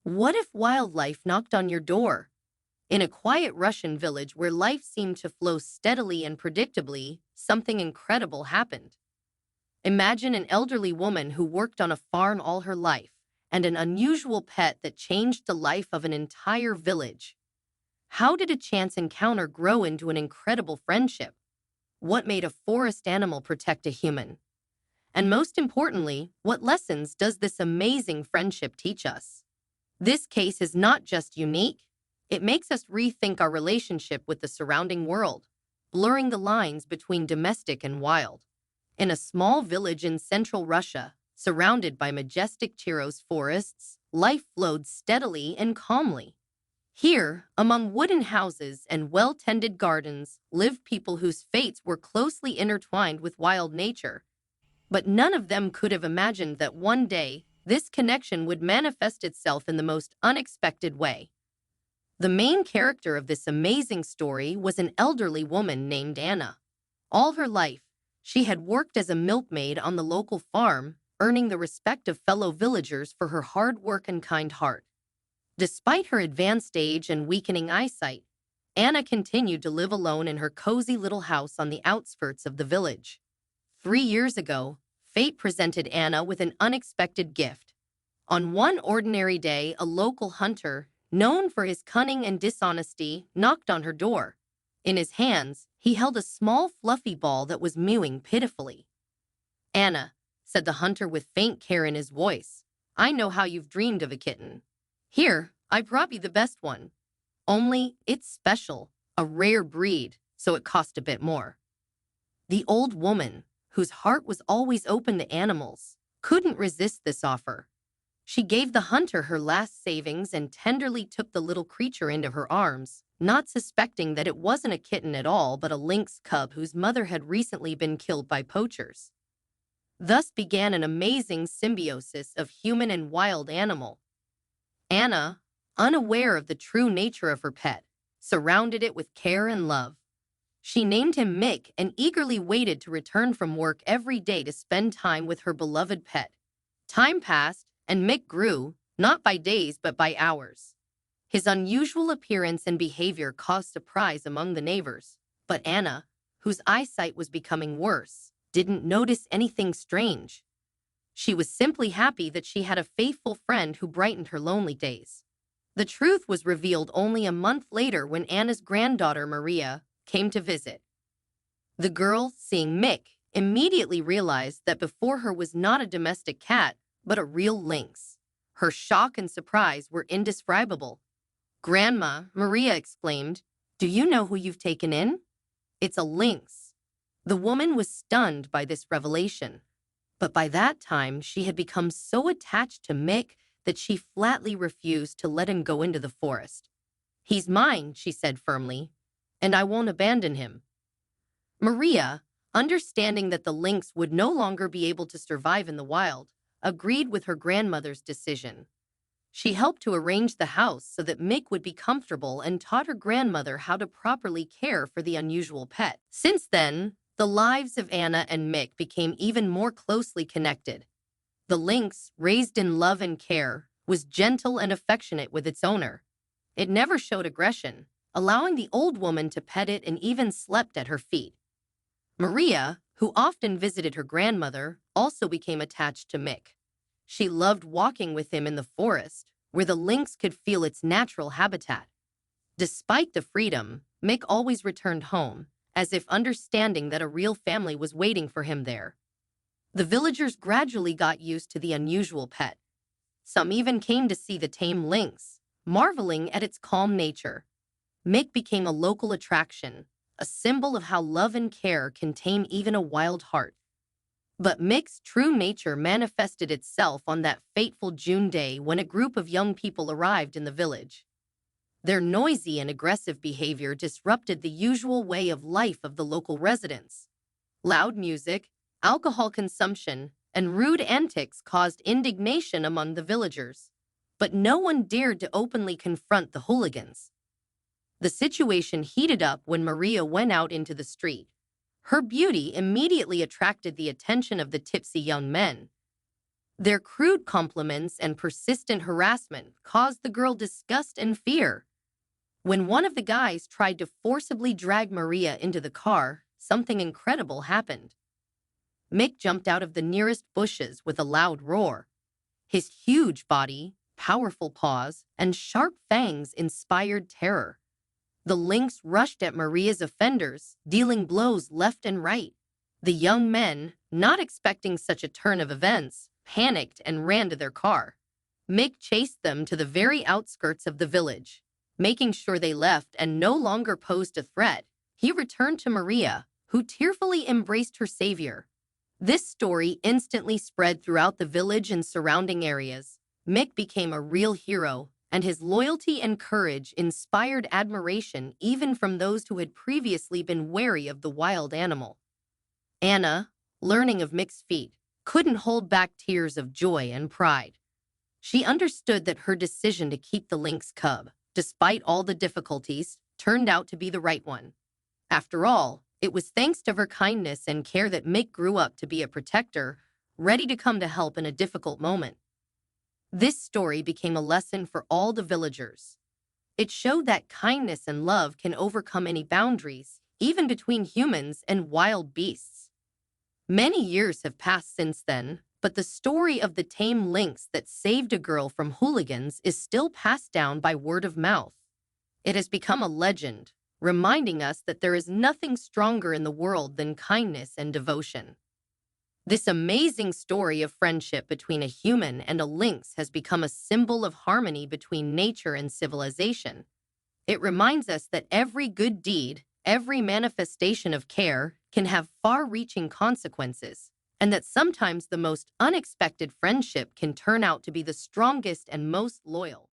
What if wildlife knocked on your door? In a quiet Russian village where life seemed to flow steadily and predictably, something incredible happened. Imagine an elderly woman who worked on a farm all her life and an unusual pet that changed the life of an entire village. How did a chance encounter grow into an incredible friendship? What made a forest animal protect a human? And most importantly, what lessons does this amazing friendship teach us? This case is not just unique, it makes us rethink our relationship with the surrounding world, blurring the lines between domestic and wild. In a small village in central Russia, surrounded by majestic Chiros forests, life flowed steadily and calmly. Here, among wooden houses and well-tended gardens, lived people whose fates were closely intertwined with wild nature. But none of them could have imagined that one day, this connection would manifest itself in the most unexpected way. The main character of this amazing story was an elderly woman named Anna. All her life, she had worked as a milkmaid on the local farm, earning the respect of fellow villagers for her hard work and kind heart. Despite her advanced age and weakening eyesight, Anna continued to live alone in her cozy little house on the outskirts of the village. 3 years ago, fate presented Anna with an unexpected gift. On one ordinary day, a local hunter, known for his cunning and dishonesty, knocked on her door. In his hands, he held a small fluffy ball that was mewing pitifully. "Anna," said the hunter with faint care in his voice, "I know how you've dreamed of a kitten. Here, I brought you the best one. Only, it's special, a rare breed, so it cost a bit more." The old woman, whose heart was always open to animals, couldn't resist this offer. She gave the hunter her last savings and tenderly took the little creature into her arms, not suspecting that it wasn't a kitten at all but a lynx cub whose mother had recently been killed by poachers. Thus began an amazing symbiosis of human and wild animal. Anna, unaware of the true nature of her pet, surrounded it with care and love. She named him Mick and eagerly waited to return from work every day to spend time with her beloved pet. Time passed, and Mick grew, not by days but by hours. His unusual appearance and behavior caused surprise among the neighbors, but Anna, whose eyesight was becoming worse, didn't notice anything strange. She was simply happy that she had a faithful friend who brightened her lonely days. The truth was revealed only a month later when Anna's granddaughter, Maria, came to visit. The girl, seeing Mick, immediately realized that before her was not a domestic cat, but a real lynx. Her shock and surprise were indescribable. "Grandma," Maria exclaimed, "do you know who you've taken in? It's a lynx." The woman was stunned by this revelation. But by that time, she had become so attached to Mick that she flatly refused to let him go into the forest. "He's mine," she said firmly, "and I won't abandon him." Maria, understanding that the lynx would no longer be able to survive in the wild, agreed with her grandmother's decision. She helped to arrange the house so that Mick would be comfortable and taught her grandmother how to properly care for the unusual pet. Since then, the lives of Anna and Mick became even more closely connected. The lynx, raised in love and care, was gentle and affectionate with its owner. It never showed aggression, allowing the old woman to pet it and even slept at her feet. Maria, who often visited her grandmother, also became attached to Mick. She loved walking with him in the forest, where the lynx could feel its natural habitat. Despite the freedom, Mick always returned home, as if understanding that a real family was waiting for him there. The villagers gradually got used to the unusual pet. Some even came to see the tame lynx, marveling at its calm nature. Mick became a local attraction, a symbol of how love and care can tame even a wild heart. But Mick's true nature manifested itself on that fateful June day when a group of young people arrived in the village. Their noisy and aggressive behavior disrupted the usual way of life of the local residents. Loud music, alcohol consumption, and rude antics caused indignation among the villagers, but no one dared to openly confront the hooligans. The situation heated up when Maria went out into the street. Her beauty immediately attracted the attention of the tipsy young men. Their crude compliments and persistent harassment caused the girl disgust and fear. When one of the guys tried to forcibly drag Maria into the car, something incredible happened. Mick jumped out of the nearest bushes with a loud roar. His huge body, powerful paws, and sharp fangs inspired terror. The lynx rushed at Maria's offenders, dealing blows left and right. The young men, not expecting such a turn of events, panicked and ran to their car. Mick chased them to the very outskirts of the village. Making sure they left and no longer posed a threat, he returned to Maria, who tearfully embraced her savior. This story instantly spread throughout the village and surrounding areas. Mick became a real hero, and his loyalty and courage inspired admiration even from those who had previously been wary of the wild animal. Anna, learning of Mick's feat, couldn't hold back tears of joy and pride. She understood that her decision to keep the lynx cub, despite all the difficulties, turned out to be the right one. After all, it was thanks to her kindness and care that Mick grew up to be a protector, ready to come to help in a difficult moment. This story became a lesson for all the villagers. It showed that kindness and love can overcome any boundaries, even between humans and wild beasts. Many years have passed since then, but the story of the tame lynx that saved a girl from hooligans is still passed down by word of mouth. It has become a legend, reminding us that there is nothing stronger in the world than kindness and devotion. This amazing story of friendship between a human and a lynx has become a symbol of harmony between nature and civilization. It reminds us that every good deed, every manifestation of care, can have far-reaching consequences, and that sometimes the most unexpected friendship can turn out to be the strongest and most loyal.